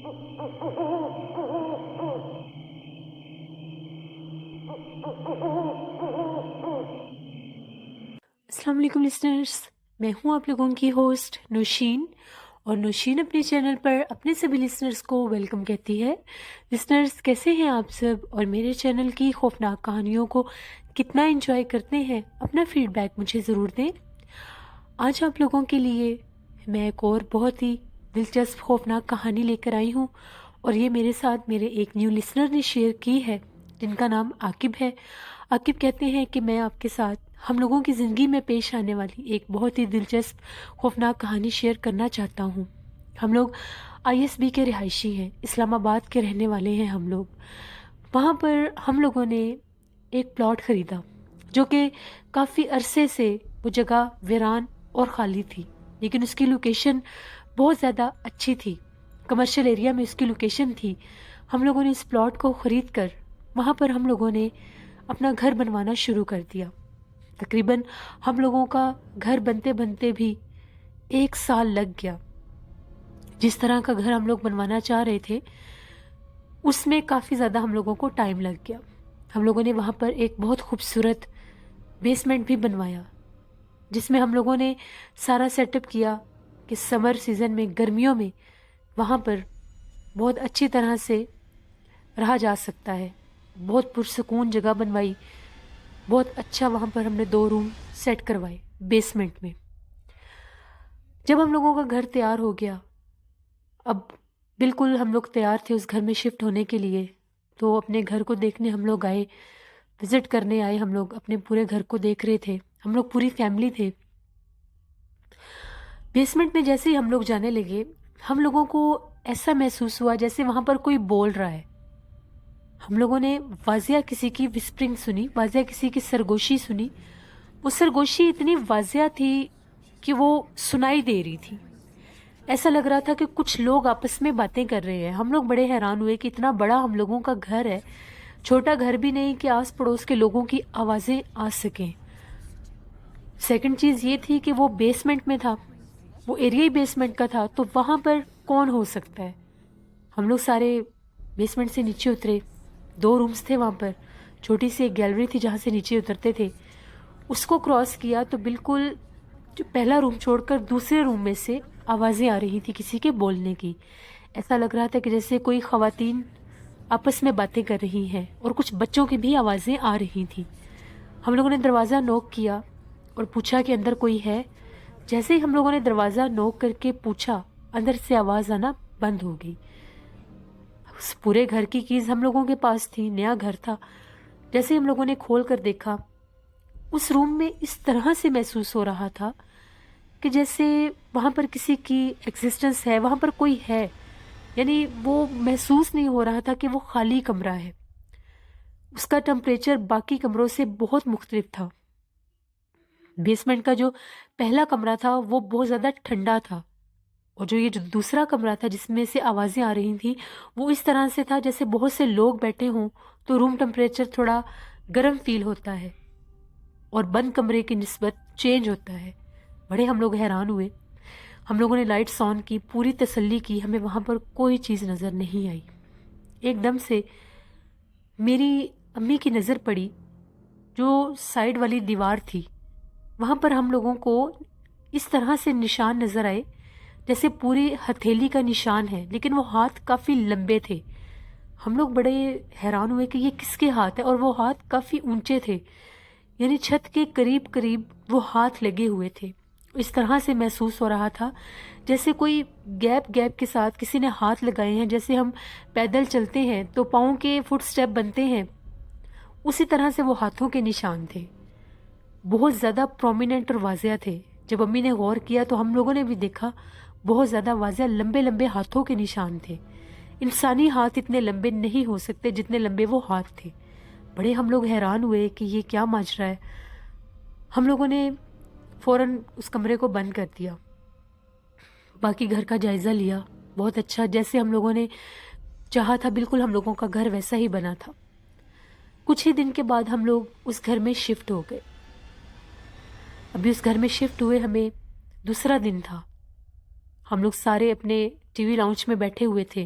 السلام علیکم لسنرس، میں ہوں آپ لوگوں کی ہوسٹ نوشین، اور نوشین اپنے چینل پر اپنے سبھی لسنرس کو ویلکم کہتی ہے۔ لسنرس کیسے ہیں آپ سب، اور میرے چینل کی خوفناک کہانیوں کو کتنا انجوائے کرتے ہیں؟ اپنا فیڈ بیک مجھے ضرور دیں۔ آج آپ لوگوں کے لیے میں ایک اور بہت ہی دلچسپ خوفناک کہانی لے کر آئی ہوں، اور یہ میرے ساتھ میرے ایک نیو لسنر نے شیئر کی ہے جن کا نام عاقب ہے۔ عاقب کہتے ہیں کہ میں آپ کے ساتھ ہم لوگوں کی زندگی میں پیش آنے والی ایک بہت ہی دلچسپ خوفناک کہانی شیئر کرنا چاہتا ہوں۔ ہم لوگ ISB کے رہائشی ہیں، اسلام آباد کے رہنے والے ہیں ہم لوگ۔ وہاں پر ہم لوگوں نے ایک پلاٹ خریدا جو کہ کافی عرصے سے وہ جگہ ویران اور خالی تھی، لیکن اس کی لوکیشن بہت زیادہ اچھی تھی، کمرشل ایریا میں اس کی لوکیشن تھی۔ ہم لوگوں نے اس پلاٹ کو خرید کر وہاں پر ہم لوگوں نے اپنا گھر بنوانا شروع کر دیا۔ تقریباً ہم لوگوں کا گھر بنتے بنتے بھی 1 سال لگ گیا۔ جس طرح کا گھر ہم لوگ بنوانا چاہ رہے تھے اس میں کافی زیادہ ہم لوگوں کو ٹائم لگ گیا۔ ہم لوگوں نے وہاں پر ایک بہت خوبصورت بیسمنٹ بھی بنوایا، جس میں ہم لوگوں نے سارا سیٹ اپ کیا کہ سمر سیزن میں، گرمیوں میں وہاں پر بہت اچھی طرح سے رہا جا سکتا ہے۔ بہت پرسکون جگہ بنوائی، بہت اچھا وہاں پر ہم نے 2 روم سیٹ کروائے بیسمنٹ میں۔ جب ہم لوگوں کا گھر تیار ہو گیا، اب بالکل ہم لوگ تیار تھے اس گھر میں شفٹ ہونے کے لیے، تو اپنے گھر کو دیکھنے ہم لوگ آئے، وزٹ کرنے آئے۔ ہم لوگ اپنے پورے گھر کو دیکھ رہے تھے، ہم لوگ پوری فیملی تھے۔ بیسمنٹ میں جیسے ہی ہم لوگ جانے لگے، ہم لوگوں کو ایسا محسوس ہوا جیسے وہاں پر کوئی بول رہا ہے۔ ہم لوگوں نے واضح کسی کی وسپرنگ سنی، واضح کسی کی سرگوشی سنی۔ وہ سرگوشی اتنی واضح تھی کہ وہ سنائی دے رہی تھی۔ ایسا لگ رہا تھا کہ کچھ لوگ آپس میں باتیں کر رہے ہیں۔ ہم لوگ بڑے حیران ہوئے کہ اتنا بڑا ہم لوگوں کا گھر ہے، چھوٹا گھر بھی نہیں کہ آس پڑوس کے لوگوں کی آوازیں آ سکیں۔ سیکنڈ چیز یہ تھی کہ وہ بیسمنٹ میں تھا، وہ ایریا ہی بیسمنٹ کا تھا، تو وہاں پر کون ہو سکتا ہے؟ ہم لوگ سارے بیسمنٹ سے نیچے اترے۔ 2 رومز تھے وہاں پر، چھوٹی سی ایک گیلری تھی جہاں سے نیچے اترتے تھے۔ اس کو کراس کیا تو بالکل جو پہلا روم چھوڑ کر دوسرے روم میں سے آوازیں آ رہی تھی کسی کے بولنے کی۔ ایسا لگ رہا تھا کہ جیسے کوئی خواتین آپس میں باتیں کر رہی ہیں، اور کچھ بچوں کی بھی آوازیں آ رہی تھیں۔ ہم لوگوں نے دروازہ نوک کیا اور پوچھا کہ اندر کوئی ہے۔ جیسے ہی ہم لوگوں نے دروازہ نوک کر کے پوچھا، اندر سے آواز آنا بند ہو گئی۔ اس پورے گھر کی کیز ہم لوگوں کے پاس تھی، نیا گھر تھا۔ جیسے ہم لوگوں نے کھول کر دیکھا، اس روم میں اس طرح سے محسوس ہو رہا تھا کہ جیسے وہاں پر کسی کی ایگزسٹنس ہے، وہاں پر کوئی ہے، یعنی وہ محسوس نہیں ہو رہا تھا کہ وہ خالی کمرہ ہے۔ اس کا ٹمپریچر باقی کمروں سے بہت مختلف تھا۔ بیسمنٹ کا جو پہلا کمرہ تھا وہ بہت زیادہ ٹھنڈا تھا، اور جو دوسرا کمرہ تھا جس میں سے آوازیں آ رہی تھیں، وہ اس طرح سے تھا جیسے بہت سے لوگ بیٹھے ہوں تو روم ٹمپریچر تھوڑا گرم فیل ہوتا ہے اور بند کمرے کی نسبت چینج ہوتا ہے۔ بڑے ہم لوگ حیران ہوئے۔ ہم لوگوں نے لائٹس آن کی، پوری تسلی کی، ہمیں وہاں پر کوئی چیز نظر نہیں آئی۔ ایک دم سے میری امی کی نظر پڑی جو سائیڈ والی دیوار تھی، وہاں پر ہم لوگوں کو اس طرح سے نشان نظر آئے جیسے پوری ہتھیلی کا نشان ہے، لیکن وہ ہاتھ کافی لمبے تھے۔ ہم لوگ بڑے حیران ہوئے کہ یہ کس کے ہاتھ ہے، اور وہ ہاتھ کافی اونچے تھے، یعنی چھت کے قریب قریب وہ ہاتھ لگے ہوئے تھے۔ اس طرح سے محسوس ہو رہا تھا جیسے کوئی گیپ گیپ کے ساتھ کسی نے ہاتھ لگائے ہیں، جیسے ہم پیدل چلتے ہیں تو پاؤں کے فٹ سٹیپ بنتے ہیں، اسی طرح سے وہ ہاتھوں کے نشان تھے، بہت زیادہ پرومیننٹ اور واضح تھے۔ جب امی نے غور کیا تو ہم لوگوں نے بھی دیکھا بہت زیادہ واضح لمبے لمبے ہاتھوں کے نشان تھے۔ انسانی ہاتھ اتنے لمبے نہیں ہو سکتے جتنے لمبے وہ ہاتھ تھے۔ بڑے ہم لوگ حیران ہوئے کہ یہ کیا ماجرا ہے۔ ہم لوگوں نے فوراً اس کمرے کو بند کر دیا، باقی گھر کا جائزہ لیا۔ بہت اچھا، جیسے ہم لوگوں نے چاہا تھا بالکل ہم لوگوں کا گھر ویسا ہی بنا تھا۔ کچھ ہی دن کے بعد ہم لوگ اس گھر میں شفٹ ہو گئے۔ ابھی اس گھر میں شفٹ ہوئے ہمیں دوسرا دن تھا۔ ہم لوگ سارے اپنے ٹی وی لاؤنج میں بیٹھے ہوئے تھے،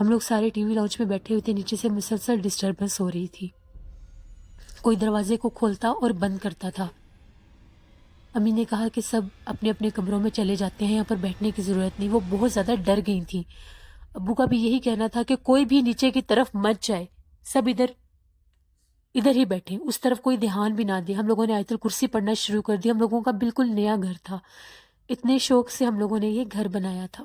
ہم لوگ سارے ٹی وی لاؤنج میں بیٹھے ہوئے تھے. نیچے سے مسلسل ڈسٹربنس ہو رہی تھی. کوئی دروازے کو کھولتا اور بند کرتا تھا. امی نے کہا کہ سب اپنے اپنے کمروں میں چلے جاتے ہیں, یہاں پر بیٹھنے کی ضرورت نہیں. وہ بہت زیادہ ڈر گئی تھیں. ابو کا بھی یہی کہنا تھا کہ کوئی بھی نیچے کی طرف مت جائے, سب ادھر ہی بیٹھے, اس طرف کوئی دھیان بھی نہ دے. ہم لوگوں نے آیت الکرسی پڑھنا شروع کر دی. ہم لوگوں کا بالکل نیا گھر تھا. اتنے شوق سے ہم لوگوں نے یہ گھر بنایا تھا.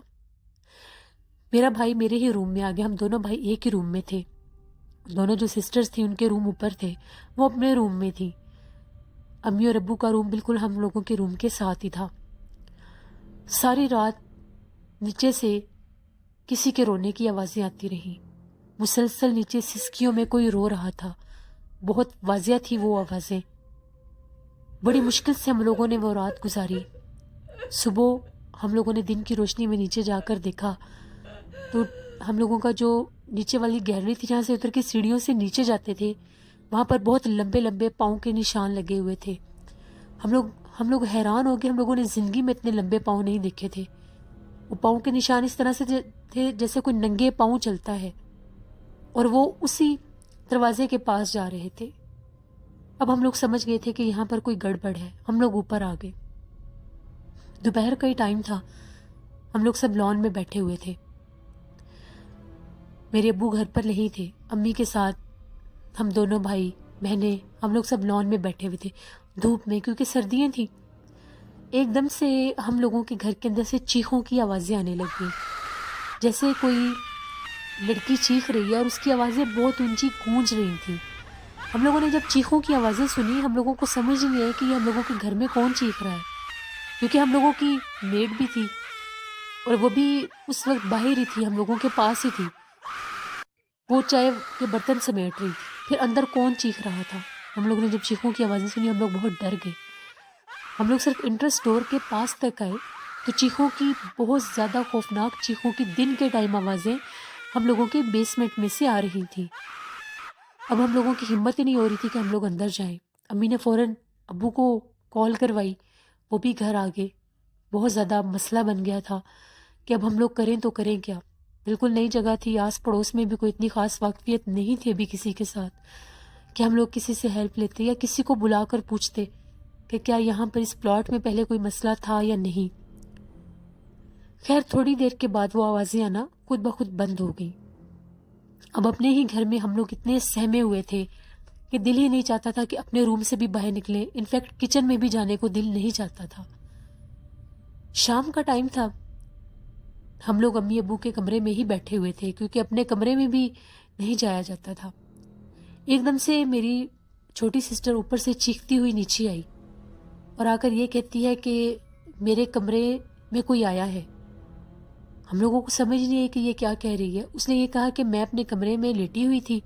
میرا بھائی میرے ہی روم میں آ گیا. ہم دونوں بھائی ایک ہی روم میں تھے. دونوں جو سسٹرز تھیں ان کے روم اوپر تھے, وہ اپنے روم میں تھی. امی اور ابو کا روم بالکل ہم لوگوں کے روم کے ساتھ ہی تھا. ساری رات نیچے سے کسی کے رونے کی آوازیں آتی رہیں. مسلسل نیچے سسکیوں میں کوئی رو رہا تھا. بہت واضح تھی وہ آوازیں. بڑی مشکل سے ہم لوگوں نے وہ رات گزاری. صبح ہم لوگوں نے دن کی روشنی میں نیچے جا کر دیکھا تو ہم لوگوں کا جو نیچے والی گیلری تھی جہاں سے اتر کے سیڑھیوں سے نیچے جاتے تھے, وہاں پر بہت لمبے لمبے پاؤں کے نشان لگے ہوئے تھے. ہم لوگ حیران ہو گئے. ہم لوگوں نے زندگی میں اتنے لمبے پاؤں نہیں دیکھے تھے. وہ پاؤں کے نشان اس طرح سے تھے جیسے کوئی ننگے پاؤں چلتا ہے, اور وہ اسی دروازے کے پاس جا رہے تھے. اب ہم لوگ سمجھ گئے تھے کہ یہاں پر کوئی گڑبڑ ہے. ہم لوگ اوپر آ گئے. دوپہر کا ہی ٹائم تھا. ہم لوگ سب لان میں بیٹھے ہوئے تھے. میرے ابو گھر پر نہیں تھے. امی کے ساتھ ہم دونوں بھائی بہنیں ہم لوگ سب لان میں بیٹھے ہوئے تھے دھوپ میں, کیونکہ سردیاں تھیں. ایک دم سے ہم لوگوں کے گھر کے اندر سے چیخوں کی آوازیں آنے لگ گئیں, جیسے کوئی لڑکی چیخ رہی ہے اور اس کی آوازیں بہت اونچی گونج رہی تھیں. ہم لوگوں نے جب چیخوں کی آوازیں سنی, ہم لوگوں کو سمجھ نہیں آئی کہ یہ ہم لوگوں کے گھر میں کون چیخ رہا ہے, کیونکہ ہم لوگوں کی میڈ بھی تھی اور وہ بھی اس وقت باہر ہی تھی, ہم لوگوں کے پاس ہی تھی. وہ چائے کے برتن سمیٹ رہی تھی. پھر اندر کون چیخ رہا تھا؟ ہم لوگوں نے جب چیخوں کی آوازیں سنی ہم لوگ بہت ڈر گئے. ہم لوگ صرف انٹرس ڈور کے پاس تک آئے تو چیخوں کی, بہت زیادہ خوفناک چیخوں کی دن کے ٹائم آوازیں ہم لوگوں کے بیسمنٹ میں سے آ رہی تھیں. اب ہم لوگوں کی ہمت ہی نہیں ہو رہی تھی کہ ہم لوگ اندر جائیں. امی نے فوراً ابو کو کال کروائی, وہ بھی گھر آ گئے. بہت زیادہ مسئلہ بن گیا تھا کہ اب ہم لوگ کریں تو کریں کیا. بالکل نئی جگہ تھی, آس پڑوس میں بھی کوئی اتنی خاص واقفیت نہیں تھی ابھی کسی کے ساتھ کہ ہم لوگ کسی سے ہیلپ لیتے یا کسی کو بلا کر پوچھتے کہ کیا یہاں پر اس پلاٹ میں پہلے کوئی مسئلہ تھا یا نہیں. خیر تھوڑی دیر کے بعد وہ آوازیں آنا خود بخود بند ہو گئی. اب اپنے ہی گھر میں ہم لوگ اتنے سہمے ہوئے تھے کہ دل ہی نہیں چاہتا تھا کہ اپنے روم سے بھی باہر نکلیں. انفیکٹ کچن میں بھی جانے کو دل نہیں چاہتا تھا. شام کا ٹائم تھا. ہم لوگ امی ابو کے کمرے میں ہی بیٹھے ہوئے تھے کیونکہ اپنے کمرے میں بھی نہیں جایا جاتا تھا. ایک دم سے میری چھوٹی سسٹر اوپر سے چیختی ہوئی نیچے آئی اور آ کر یہ کہتی ہے کہ میرے کمرے میں کوئی آیا ہے. ہم لوگوں کو سمجھ نہیں ہے کہ یہ کیا کہہ رہی ہے. اس نے یہ کہا کہ میں اپنے کمرے میں لیٹی ہوئی تھی,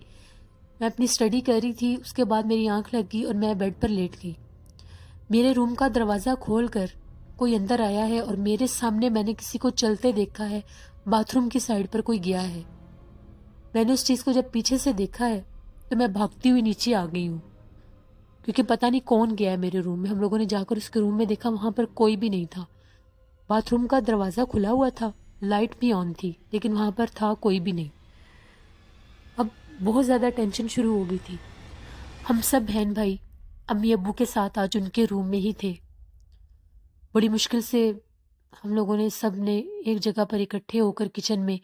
میں اپنی اسٹڈی کر رہی تھی, اس کے بعد میری آنکھ لگ گئی اور میں بیڈ پر لیٹ گئی. میرے روم کا دروازہ کھول کر کوئی اندر آیا ہے اور میرے سامنے میں نے کسی کو چلتے دیکھا ہے. باتھ روم کی سائڈ پر کوئی گیا ہے. میں نے اس چیز کو جب پیچھے سے دیکھا ہے تو میں بھاگتی ہوئی نیچے آ گئی ہوں کیونکہ پتہ نہیں کون گیا ہے میرے روم میں. ہم لوگوں نے جا کر اس کے روم میں دیکھا, وہاں پر کوئی بھی نہیں تھا. باتھ روم کا دروازہ کھلا ہوا تھا, لائٹ بھی آن تھی, لیکن وہاں پر تھا کوئی بھی نہیں. اب بہت زیادہ ٹینشن شروع ہو گئی تھی. ہم سب بہن بھائی امی ابو کے ساتھ آج ان کے روم میں ہی تھے. بڑی مشکل سے ہم لوگوں نے سب نے ایک جگہ پر اکٹھے ہو کر کچن میں,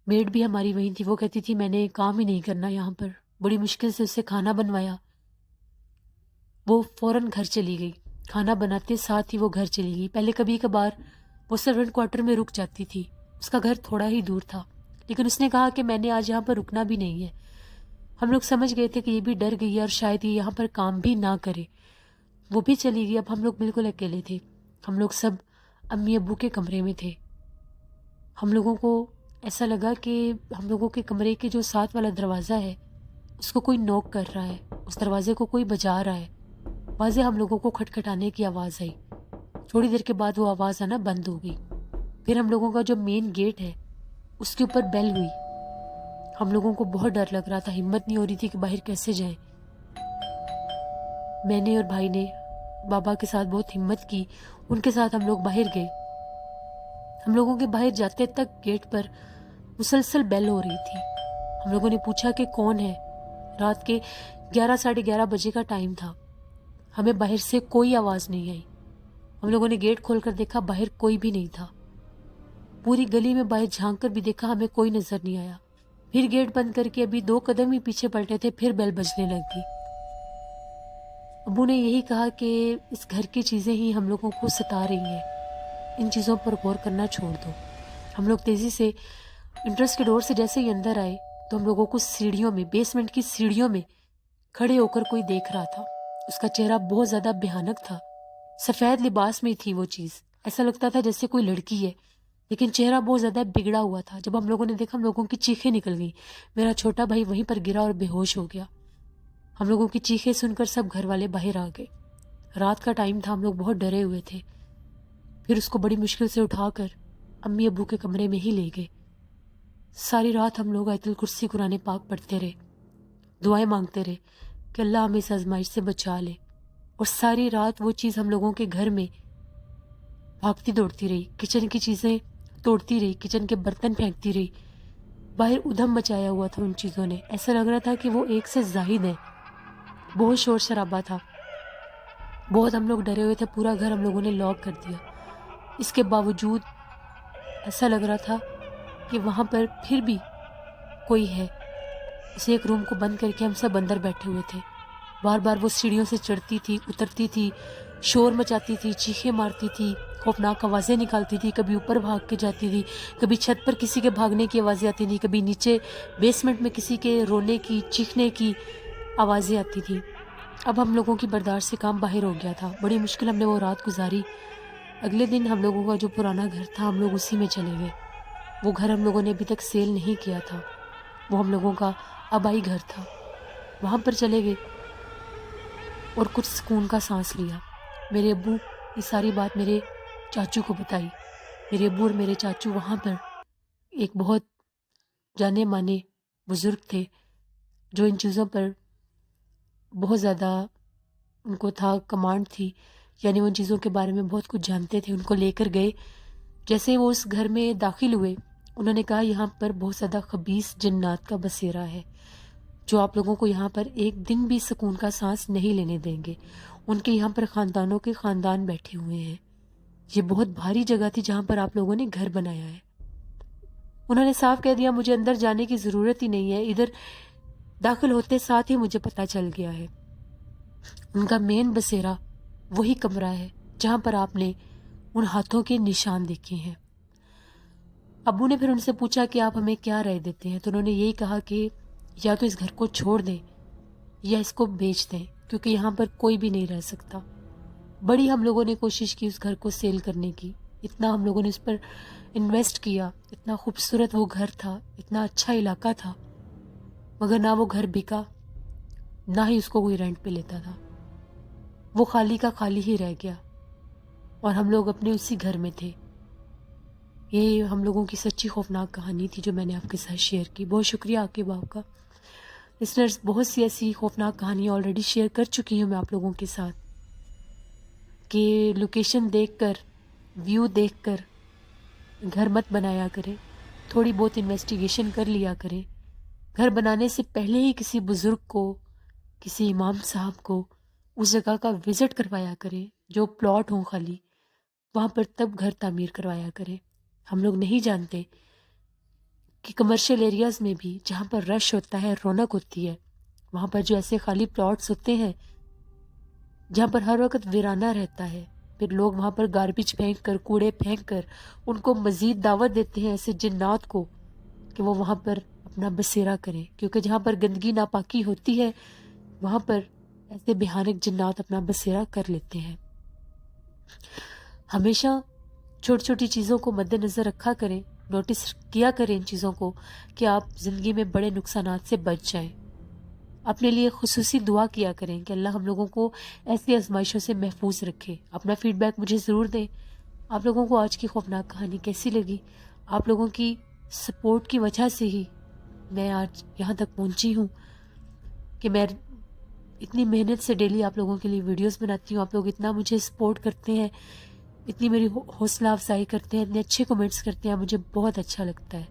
میڈ بھی ہماری وہیں تھی, وہ کہتی تھی میں نے کام ہی نہیں کرنا یہاں پر. بڑی مشکل سے اسے کھانا بنوایا. وہ فوراً گھر چلی گئی. کھانا بناتے ساتھ ہی وہ گھر چلی گئی. پہلے کبھی کبھار وہ سرونٹ کوارٹر میں رک جاتی تھی, اس کا گھر تھوڑا ہی دور تھا, لیکن اس نے کہا کہ میں نے آج یہاں پر رکنا بھی نہیں ہے. ہم لوگ سمجھ گئے تھے کہ یہ بھی ڈر گئی ہے اور شاید یہ یہاں پر کام بھی نہ کرے. وہ بھی چلی گئی. اب ہم لوگ بالکل اکیلے تھے. ہم لوگ سب امی ابو کے کمرے میں تھے. ہم لوگوں کو ایسا لگا کہ ہم لوگوں کے کمرے کے جو ساتھ والا دروازہ ہے اس کو کوئی نوک کر رہا ہے, اس دروازے کو کوئی بجا رہا ہے. واضح ہم لوگوں کو کھٹکھٹانے کی آواز آئی. تھوڑی دیر کے بعد وہ آواز آنا بند ہو گئی. پھر ہم لوگوں کا جو مین گیٹ ہے اس کے اوپر بیل ہوئی. ہم لوگوں کو بہت ڈر لگ رہا تھا, ہمت نہیں ہو رہی تھی کہ باہر کیسے جائیں. میں نے اور بھائی نے بابا کے ساتھ بہت ہمت کی, ان کے ساتھ ہم لوگ باہر گئے. ہم لوگوں کے باہر جاتے تک گیٹ پر مسلسل بیل ہو رہی تھی۔ ہم لوگوں نے پوچھا کہ کون ہے۔ رات کے 11 ساڑھے 11 بجے کا ٹائم تھا۔ ہمیں باہر سے کوئی آواز نہیں آئی۔ ہم لوگوں نے گیٹ کھول کر دیکھا، باہر کوئی بھی نہیں تھا۔ پوری گلی میں باہر جھانک کر بھی دیکھا، ہمیں کوئی نظر نہیں آیا۔ پھر گیٹ بند کر کے ابھی 2 قدم ہی پیچھے پلٹے تھے، پھر بیل بجنے لگ گئی۔ ابو نے یہی کہا کہ اس گھر کی چیزیں ہی ہم لوگوں کو ستا رہی ہیں، ان چیزوں پر غور کرنا چھوڑ دو۔ ہم لوگ تیزی سے انٹرس کے ڈور سے جیسے ہی اندر آئے تو ہم لوگوں کو سیڑھیوں میں، بیسمنٹ کی سیڑھیوں میں کھڑے ہو کر کوئی دیکھ رہا تھا۔ اس کا چہرہ بہت زیادہ بھیانک تھا۔ سفید لباس میں تھی وہ چیز، ایسا لگتا تھا جیسے کوئی لڑکی ہے، لیکن چہرہ بہت زیادہ بگڑا ہوا تھا۔ جب ہم لوگوں نے دیکھا، ہم لوگوں کی چیخیں نکل گئیں۔ میرا چھوٹا بھائی وہیں پر گرا اور بے ہوش ہو گیا۔ ہم لوگوں کی چیخیں سن کر سب گھر والے باہر آ گئے۔ رات کا ٹائم تھا، ہم لوگ بہت ڈرے ہوئے تھے۔ پھر اس کو بڑی مشکل سے اٹھا کر امی ابو کے کمرے میں ہی لے گئے۔ ساری رات ہم لوگ آیت الکرسی قرآن پاک پڑھتے رہے، دعائیں مانگتے رہے کہ اللہ ہمیں اس آزمائش سے بچا لے۔ اور ساری رات وہ چیز ہم لوگوں کے گھر میں بھاگتی دوڑتی رہی، کچن کی چیزیں توڑتی رہی، کچن کے برتن پھینکتی رہی۔ باہر ادھم مچایا ہوا تھا ان چیزوں نے، ایسا لگ رہا تھا کہ وہ ایک سے زائد ہیں۔ بہت شور شرابہ تھا، بہت ہم لوگ ڈرے ہوئے تھے۔ پورا گھر ہم لوگوں نے لاک کر دیا۔ اس کے باوجود ایسا لگ رہا تھا کہ وہاں پر پھر بھی کوئی ہے۔ اسے ایک روم کو بند کر کے ہم سب اندر بیٹھے ہوئے تھے۔ بار بار وہ سیڑھیوں سے چڑھتی تھی، اترتی تھی، شور مچاتی تھی، چیخیں مارتی تھی، خوفناک آوازیں نکالتی تھی، کبھی اوپر بھاگ کے جاتی تھی، کبھی چھت پر کسی کے بھاگنے کی آوازیں آتی تھیں، کبھی نیچے بیسمنٹ میں کسی کے رونے کی، چیخنے کی آوازیں آتی تھی۔ اب ہم لوگوں کی برداشت سے کام باہر ہو گیا تھا۔ بڑی مشکل ہم نے وہ رات گزاری۔ اگلے دن ہم لوگوں کا جو پرانا گھر تھا، ہم لوگ اسی میں چلے گئے۔ وہ گھر ہم لوگوں نے ابھی تک سیل نہیں کیا تھا، وہ ہم لوگوں کا آبائی گھر تھا۔ وہاں پر چلے گئے اور کچھ سکون کا سانس لیا۔ میرے ابو یہ ساری بات میرے چاچو کو بتائی۔ میرے ابو اور میرے چاچو وہاں پر ایک بہت جانے مانے بزرگ تھے جو ان چیزوں پر بہت زیادہ ان کو تھا، کمانڈ تھی، یعنی وہ ان چیزوں کے بارے میں بہت کچھ جانتے تھے۔ ان کو لے کر گئے۔ جیسے وہ اس گھر میں داخل ہوئے، انہوں نے کہا یہاں پر بہت زیادہ خبیث جنات کا بسیرا ہے جو آپ لوگوں کو یہاں پر ایک دن بھی سکون کا سانس نہیں لینے دیں گے۔ ان کے یہاں پر خاندانوں کے خاندان بیٹھے ہوئے ہیں۔ یہ بہت بھاری جگہ تھی جہاں پر آپ لوگوں نے گھر بنایا ہے۔ انہوں نے صاف کہہ دیا مجھے اندر جانے کی ضرورت ہی نہیں ہے، ادھر داخل ہوتے ساتھ ہی مجھے پتہ چل گیا ہے۔ ان کا مین بسیرا وہی کمرہ ہے جہاں پر آپ نے ان ہاتھوں کے نشان دیکھے ہیں۔ ابو نے پھر ان سے پوچھا کہ آپ ہمیں کیا رائے دیتے ہیں، تو انہوں نے یہی کہا کہ یا تو اس گھر کو چھوڑ دیں یا اس کو بیچ دیں، کیونکہ یہاں پر کوئی بھی نہیں رہ سکتا۔ بڑی ہم لوگوں نے کوشش کی اس گھر کو سیل کرنے کی، اتنا ہم لوگوں نے اس پر انویسٹ کیا، اتنا خوبصورت وہ گھر تھا، اتنا اچھا علاقہ تھا، مگر نہ وہ گھر بکا، نہ ہی اس کو کوئی رینٹ پہ لیتا تھا۔ وہ خالی کا خالی ہی رہ گیا اور ہم لوگ اپنے اسی گھر میں تھے۔ یہ ہم لوگوں کی سچی خوفناک کہانی تھی جو میں نے آپ کے ساتھ شیئر کی۔ بہت شکریہ آپ کے باپ کا۔ لسنرز، بہت سی ایسی خوفناک کہانیاں آلریڈی شیئر کر چکی ہوں میں آپ لوگوں کے ساتھ کہ لوکیشن دیکھ کر، ویو دیکھ کر گھر مت بنایا کریں، تھوڑی بہت انویسٹیگیشن کر لیا کریں۔ گھر بنانے سے پہلے ہی کسی بزرگ کو، کسی امام صاحب کو اس جگہ کا وزٹ کروایا کریں، جو پلاٹ ہوں خالی وہاں پر، تب گھر تعمیر کروایا کریں۔ ہم لوگ نہیں جانتے کہ کمرشل ایریاز میں بھی جہاں پر رش ہوتا ہے، رونق ہوتی ہے، وہاں پر جو ایسے خالی پلاٹس ہوتے ہیں جہاں پر ہر وقت ویرانہ رہتا ہے، پھر لوگ وہاں پر گاربیج پھینک کر، کوڑے پھینک کر ان کو مزید دعوت دیتے ہیں ایسے جنات کو کہ وہ وہاں پر اپنا بسیرا کریں، کیونکہ جہاں پر گندگی ناپاکی ہوتی ہے وہاں پر ایسے بھیانک جنات اپنا بسیرا کر لیتے ہیں۔ ہمیشہ چھوٹی چھوٹی چیزوں کو مد نظر رکھا کریں، نوٹس کیا کریں ان چیزوں کو کہ آپ زندگی میں بڑے نقصانات سے بچ جائیں۔ اپنے لیے خصوصی دعا کیا کریں کہ اللہ ہم لوگوں کو ایسی آزمائشوں سے محفوظ رکھے۔ اپنا فیڈ بیک مجھے ضرور دیں۔ آپ لوگوں کو آج کی خوفناک کہانی کیسی لگی؟ آپ لوگوں کی سپورٹ کی وجہ سے ہی میں آج یہاں تک پہنچی ہوں کہ میں اتنی محنت سے ڈیلی آپ لوگوں کے لیے ویڈیوز بناتی ہوں۔ آپ لوگ اتنا مجھے سپورٹ کرتے ہیں، اتنی میری حوصلہ افزائی کرتے ہیں، اتنے اچھے کمنٹس کرتے ہیں، مجھے بہت اچھا لگتا ہے۔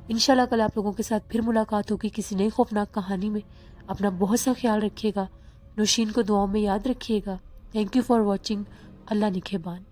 انشاءاللہ کل آپ لوگوں کے ساتھ پھر ملاقات ہوگی کسی نئی خوفناک کہانی میں. اپنا بہت سا خیال رکھیے گا. نوشین کو دعاؤں میں یاد رکھیے گا. Thank you for watching. اللہ نگہبان.